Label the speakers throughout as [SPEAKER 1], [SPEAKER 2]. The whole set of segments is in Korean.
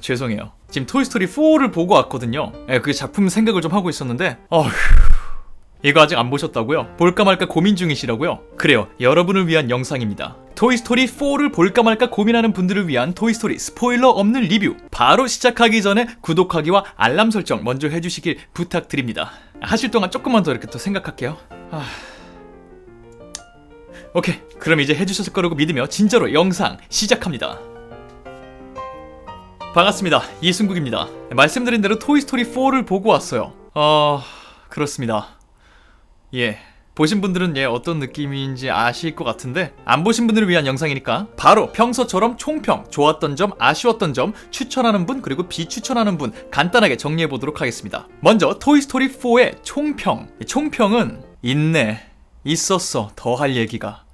[SPEAKER 1] 죄송해요. 지금 토이스토리 4를 보고 왔거든요. 그 작품 생각을 좀 하고 있었는데 이거 아직 안 보셨다고요? 볼까 말까 고민 중이시라고요? 그래요, 여러분을 위한 영상입니다. 토이스토리 4를 볼까 말까 고민하는 분들을 위한 토이스토리 스포일러 없는 리뷰. 바로 시작하기 전에 구독하기와 알람 설정 먼저 해주시길 부탁드립니다. 하실 동안 조금만 더 이렇게 또 생각할게요. 오케이, 그럼 이제 해주셨을 거라고 믿으며 진짜로 영상 시작합니다. 반갑습니다, 이승국입니다. 말씀드린 대로 토이스토리 4를 보고 왔어요. 그렇습니다. 보신 분들은 어떤 느낌인지 아실 것 같은데, 안 보신 분들을 위한 영상이니까 바로 평소처럼 총평, 좋았던 점, 아쉬웠던 점, 추천하는 분, 그리고 비추천하는 분 간단하게 정리해보도록 하겠습니다. 먼저 토이스토리 4의 총평. 총평은 있었어, 더 할 얘기가.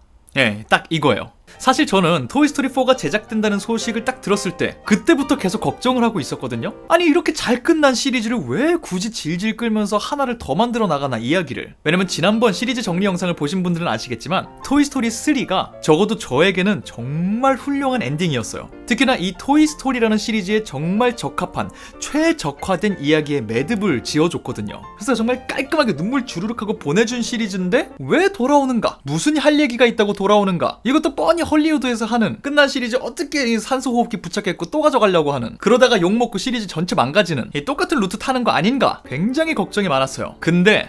[SPEAKER 1] 딱 이거예요. 사실 저는 토이스토리 4가 제작된다는 소식을 딱 들었을 때 그때부터 계속 걱정을 하고 있었거든요. 아니, 이렇게 잘 끝난 시리즈를 왜 굳이 질질 끌면서 하나를 더 만들어 나가나, 이야기를. 왜냐면 지난번 시리즈 정리 영상을 보신 분들은 아시겠지만 토이스토리 3가 적어도 저에게는 정말 훌륭한 엔딩이었어요. 특히나 이 토이스토리라는 시리즈에 정말 적합한 최적화된 이야기의 매듭을 지어줬거든요. 그래서 정말 깔끔하게 눈물 주르륵하고 보내준 시리즈인데 왜 돌아오는가? 무슨 할 얘기가 있다고 돌아오는가? 이것도 뻔히 헐리우드에서 하는, 끝난 시리즈 어떻게 산소호흡기 부착했고 또 가져가려고 하는, 그러다가 욕먹고 시리즈 전체 망가지는 이 똑같은 루트 타는 거 아닌가? 굉장히 걱정이 많았어요. 근데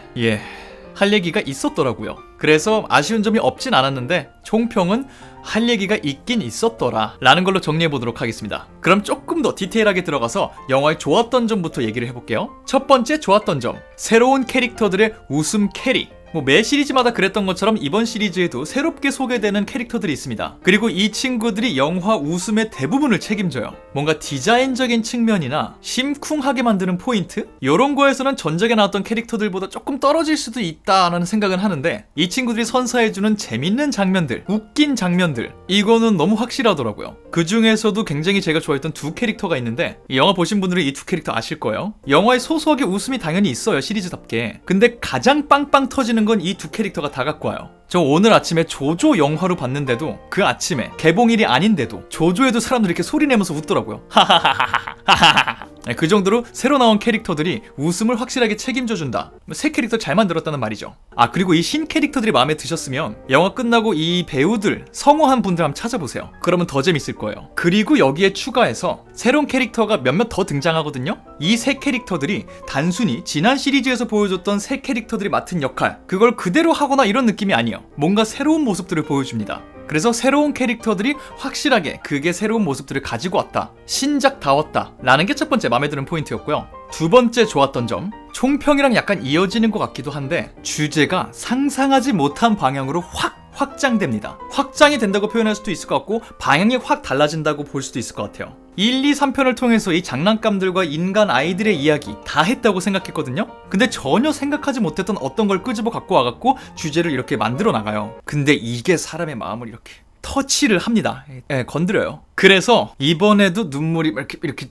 [SPEAKER 1] 할 얘기가 있었더라고요. 그래서 아쉬운 점이 없진 않았는데 총평은 할 얘기가 있긴 있었더라 라는 걸로 정리해보도록 하겠습니다. 그럼 조금 더 디테일하게 들어가서 영화의 좋았던 점부터 얘기를 해볼게요. 첫 번째 좋았던 점, 새로운 캐릭터들의 웃음 캐리. 매 시리즈마다 그랬던 것처럼 이번 시리즈에도 새롭게 소개되는 캐릭터들이 있습니다. 그리고 이 친구들이 영화 웃음의 대부분을 책임져요. 뭔가 디자인적인 측면이나 심쿵하게 만드는 포인트? 이런 거에서는 전작에 나왔던 캐릭터들보다 조금 떨어질 수도 있다라는 생각은 하는데, 이 친구들이 선사해주는 재밌는 장면들, 웃긴 장면들, 이거는 너무 확실하더라고요. 그 중에서도 굉장히 제가 좋아했던 두 캐릭터가 있는데, 이 영화 보신 분들은 이 두 캐릭터 아실 거예요. 영화에 소소하게 웃음이 당연히 있어요, 시리즈답게. 근데 가장 빵빵 터지는 건 이 두 캐릭터가 다 갖고 와요. 저 오늘 아침에 조조 영화로 봤는데도, 그 아침에 개봉일이 아닌데도 조조에도 사람들이 이렇게 소리 내면서 웃더라고요. 하하하하하하하. 그 정도로 새로 나온 캐릭터들이 웃음을 확실하게 책임져준다. 새 캐릭터 잘 만들었다는 말이죠. 그리고 이 신 캐릭터들이 마음에 드셨으면 영화 끝나고 이 배우들 성우한 분들 한번 찾아보세요. 그러면 더 재밌을 거예요. 그리고 여기에 추가해서 새로운 캐릭터가 몇몇 더 등장하거든요. 이 새 캐릭터들이 단순히 지난 시리즈에서 보여줬던 새 캐릭터들이 맡은 역할, 그걸 그대로 하거나 이런 느낌이 아니에요. 뭔가 새로운 모습들을 보여줍니다. 그래서 새로운 캐릭터들이 확실하게 그게 새로운 모습들을 가지고 왔다, 신작다웠다 라는 게 첫 번째 마음에 드는 포인트였고요. 두 번째 좋았던 점, 총평이랑 약간 이어지는 것 같기도 한데 주제가 상상하지 못한 방향으로 확장됩니다. 확장이 된다고 표현할 수도 있을 것 같고, 방향이 확 달라진다고 볼 수도 있을 것 같아요. 1, 2, 3편을 통해서 이 장난감들과 인간 아이들의 이야기 다 했다고 생각했거든요? 근데 전혀 생각하지 못했던 어떤 걸 끄집어 갖고 와갖고 주제를 이렇게 만들어 나가요. 근데 이게 사람의 마음을 이렇게 터치를 합니다. 건드려요. 그래서 이번에도 눈물이 이렇게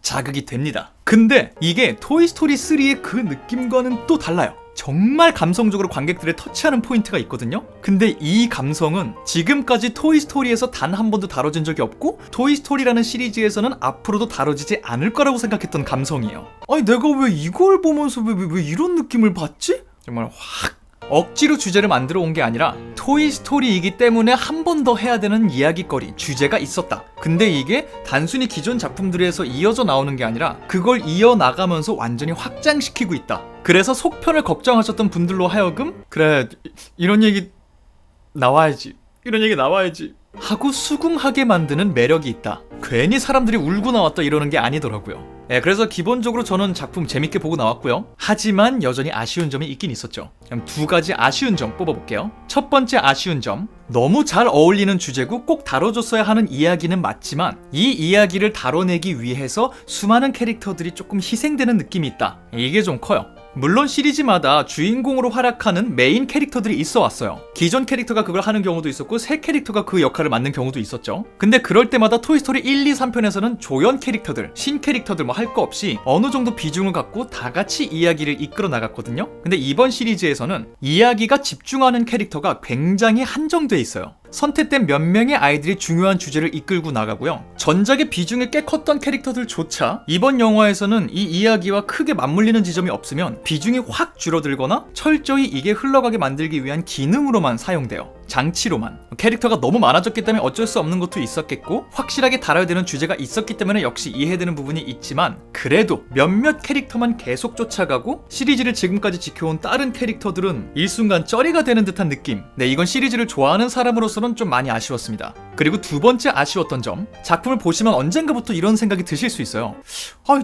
[SPEAKER 1] 자극이 됩니다. 근데 이게 토이스토리 3의 그 느낌과는 또 달라요. 정말 감성적으로 관객들을 터치하는 포인트가 있거든요. 근데 이 감성은 지금까지 토이스토리에서 단 한 번도 다뤄진 적이 없고, 토이스토리라는 시리즈에서는 앞으로도 다뤄지지 않을 거라고 생각했던 감성이에요. 아니, 내가 왜 이걸 보면서 왜 이런 느낌을 받지? 정말 확 억지로 주제를 만들어 온 게 아니라 토이스토리이기 때문에 한 번 더 해야 되는 이야기거리, 주제가 있었다. 근데 이게 단순히 기존 작품들에서 이어져 나오는 게 아니라 그걸 이어나가면서 완전히 확장시키고 있다. 그래서 속편을 걱정하셨던 분들로 하여금 그래, 이런 얘기 나와야지 하고 수긍하게 만드는 매력이 있다. 괜히 사람들이 울고 나왔다 이러는 게 아니더라고요. 그래서 기본적으로 저는 작품 재밌게 보고 나왔고요. 하지만 여전히 아쉬운 점이 있긴 있었죠. 그럼 두 가지 아쉬운 점 뽑아볼게요. 첫 번째 아쉬운 점, 너무 잘 어울리는 주제고 꼭 다뤄줬어야 하는 이야기는 맞지만 이 이야기를 다뤄내기 위해서 수많은 캐릭터들이 조금 희생되는 느낌이 있다. 이게 좀 커요. 물론 시리즈마다 주인공으로 활약하는 메인 캐릭터들이 있어 왔어요. 기존 캐릭터가 그걸 하는 경우도 있었고 새 캐릭터가 그 역할을 맡는 경우도 있었죠. 근데 그럴 때마다 토이스토리 1, 2, 3편에서는 조연 캐릭터들, 신 캐릭터들 뭐 할 거 없이 어느 정도 비중을 갖고 다 같이 이야기를 이끌어 나갔거든요. 근데 이번 시리즈에서는 이야기가 집중하는 캐릭터가 굉장히 한정돼 있어요. 선택된 몇 명의 아이들이 중요한 주제를 이끌고 나가고요. 전작의 비중이 꽤 컸던 캐릭터들조차 이번 영화에서는 이 이야기와 크게 맞물리는 지점이 없으면 비중이 확 줄어들거나 철저히 이게 흘러가게 만들기 위한 기능으로만 사용돼요. 장치로만. 캐릭터가 너무 많아졌기 때문에 어쩔 수 없는 것도 있었겠고 확실하게 다뤄야 되는 주제가 있었기 때문에 역시 이해되는 부분이 있지만 그래도 몇몇 캐릭터만 계속 쫓아가고 시리즈를 지금까지 지켜온 다른 캐릭터들은 일순간 쩌리가 되는 듯한 느낌. 네, 이건 시리즈를 좋아하는 사람으로서는 좀 많이 아쉬웠습니다. 그리고 두 번째 아쉬웠던 점, 작품을 보시면 언젠가부터 이런 생각이 드실 수 있어요.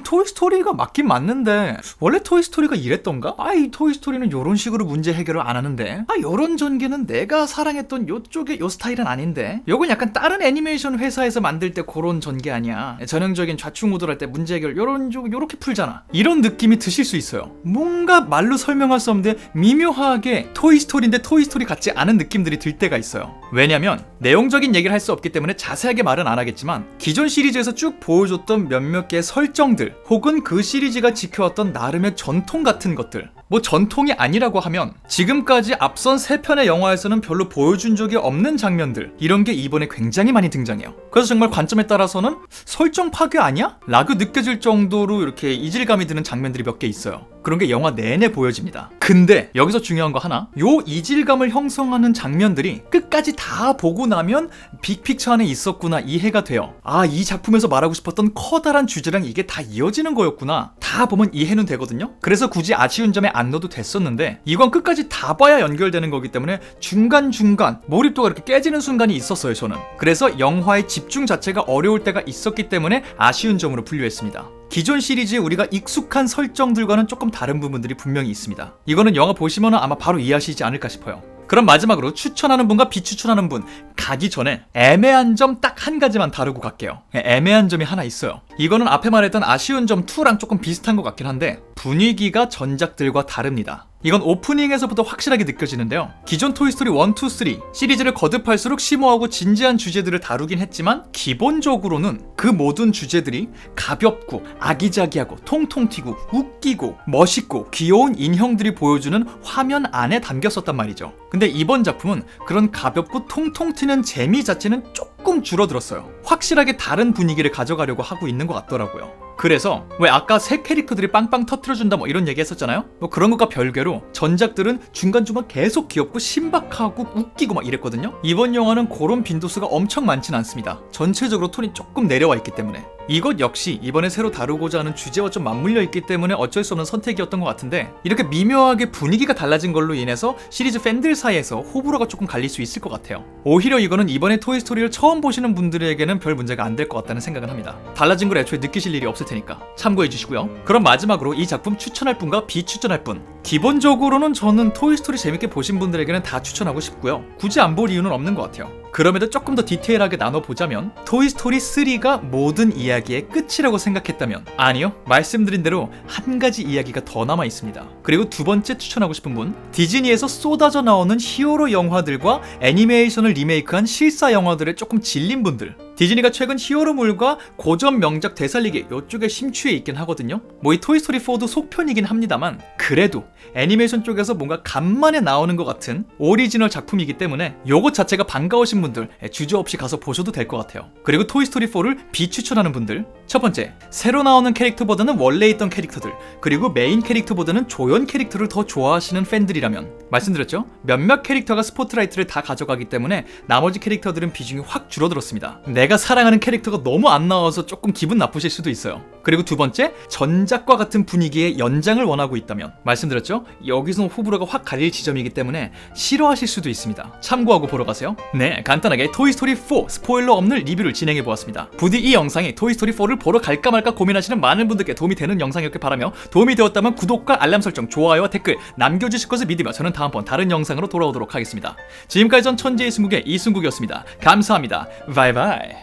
[SPEAKER 1] 토이스토리가 맞긴 맞는데 원래 토이스토리가 이랬던가? 이 토이스토리는 요런 식으로 문제 해결을 안 하는데 요런 전개는 내가 사랑했던 요쪽의 요 스타일은 아닌데 요건 약간 다른 애니메이션 회사에서 만들 때 그런 전개 아니야. 전형적인 좌충우돌할 때 문제 해결 요렇게 풀잖아. 이런 느낌이 드실 수 있어요. 뭔가 말로 설명할 수 없는데 미묘하게 토이스토리인데 토이스토리 같지 않은 느낌들이 들 때가 있어요. 왜냐면 내용적인 얘기를 할 수 없기 때문에 자세하게 말은 안 하겠지만 기존 시리즈에서 쭉 보여줬던 몇몇 개의 설정들 혹은 그 시리즈가 지켜왔던 나름의 전통 같은 것들, 뭐 전통이 아니라고 하면 지금까지 앞선 3편의 영화에서는 별로 보여준 적이 없는 장면들, 이런 게 이번에 굉장히 많이 등장해요. 그래서 정말 관점에 따라서는 설정 파괴 아니야? 라고 느껴질 정도로 이렇게 이질감이 드는 장면들이 몇 개 있어요. 그런 게 영화 내내 보여집니다. 근데 여기서 중요한 거 하나, 요 이질감을 형성하는 장면들이 끝까지 다 보고 나면 빅픽처 안에 있었구나 이해가 돼요. 이 작품에서 말하고 싶었던 커다란 주제랑 이게 다 이어지는 거였구나, 다 보면 이해는 되거든요. 그래서 굳이 아쉬운 점에 안 넣어도 됐었는데 이건 끝까지 다 봐야 연결되는 거기 때문에 중간중간 몰입도가 이렇게 깨지는 순간이 있었어요, 저는. 그래서 영화의 집중 자체가 어려울 때가 있었기 때문에 아쉬운 점으로 분류했습니다. 기존 시리즈에 우리가 익숙한 설정들과는 조금 다른 부분들이 분명히 있습니다. 이거는 영화 보시면 아마 바로 이해하시지 않을까 싶어요. 그럼 마지막으로 추천하는 분과 비추천하는 분 가기 전에 애매한 점 딱 한 가지만 다루고 갈게요. 애매한 점이 하나 있어요. 이거는 앞에 말했던 아쉬운 점 2랑 조금 비슷한 것 같긴 한데 분위기가 전작들과 다릅니다. 이건 오프닝에서부터 확실하게 느껴지는데요. 기존 토이스토리 1, 2, 3 시리즈를 거듭할수록 심오하고 진지한 주제들을 다루긴 했지만 기본적으로는 그 모든 주제들이 가볍고 아기자기하고 통통 튀고 웃기고 멋있고 귀여운 인형들이 보여주는 화면 안에 담겼었단 말이죠. 근데 이번 작품은 그런 가볍고 통통 튀는 재미 자체는 조금 줄어들었어요. 확실하게 다른 분위기를 가져가려고 하고 있는 것 같더라고요. 그래서 왜 아까 새 캐릭터들이 빵빵 터트려준다 뭐 이런 얘기 했었잖아요. 뭐 그런 것과 별개로 전작들은 중간중간 계속 귀엽고 신박하고 웃기고 막 이랬거든요. 이번 영화는 그런 빈도수가 엄청 많진 않습니다. 전체적으로 톤이 조금 내려와 있기 때문에. 이것 역시 이번에 새로 다루고자 하는 주제와 좀 맞물려 있기 때문에 어쩔 수 없는 선택이었던 것 같은데 이렇게 미묘하게 분위기가 달라진 걸로 인해서 시리즈 팬들 사이에서 호불호가 조금 갈릴 수 있을 것 같아요. 오히려 이거는 이번에 토이스토리를 처음 보시는 분들에게는 별 문제가 안 될 것 같다는 생각은 합니다. 달라진 걸 애초에 느끼실 일이 없을 테니까 참고해 주시고요. 그럼 마지막으로 이 작품 추천할 분과 비추천할 분. 기본적으로는 저는 토이스토리 재밌게 보신 분들에게는 다 추천하고 싶고요. 굳이 안 볼 이유는 없는 것 같아요. 그럼에도 조금 더 디테일하게 나눠보자면 토이스토리 3가 모든 이야기의 끝이라고 생각했다면 아니요, 말씀드린 대로 한 가지 이야기가 더 남아 있습니다. 그리고 두 번째 추천하고 싶은 분, 디즈니에서 쏟아져 나오는 히어로 영화들과 애니메이션을 리메이크한 실사 영화들에 조금 질린 분들. 디즈니가 최근 히어로물과 고전 명작 되살리기 요쪽에 심취해 있긴 하거든요. 뭐 이 토이스토리 4도 속편이긴 합니다만 그래도 애니메이션 쪽에서 뭔가 간만에 나오는 것 같은 오리지널 작품이기 때문에 요것 자체가 반가우신 분들 주저없이 가서 보셔도 될 것 같아요. 그리고 토이스토리 4를 비추천하는 분들, 첫 번째, 새로 나오는 캐릭터보다는 원래 있던 캐릭터들, 그리고 메인 캐릭터보다는 조연 캐릭터를 더 좋아하시는 팬들이라면, 말씀드렸죠? 몇몇 캐릭터가 스포트라이트를 다 가져가기 때문에 나머지 캐릭터들은 비중이 확 줄어들었습니다. 내가 사랑하는 캐릭터가 너무 안 나와서 조금 기분 나쁘실 수도 있어요. 그리고 두 번째, 전작과 같은 분위기의 연장을 원하고 있다면, 말씀드렸죠? 여기서 호불호가 확 갈릴 지점이기 때문에 싫어하실 수도 있습니다. 참고하고 보러 가세요. 네, 간단하게 토이스토리 4 스포일러 없는 리뷰를 진행해보았습니다. 부디 이 영상이 토이스토리 4를 보러 갈까 말까 고민하시는 많은 분들께 도움이 되는 영상이었길 바라며, 도움이 되었다면 구독과 알람 설정, 좋아요와 댓글 남겨주실 것을 믿으며 저는 다음번 다른 영상으로 돌아오도록 하겠습니다. 지금까지 전 천재의 승국의 이승국이었습니다. 감사합니다. 바이바이.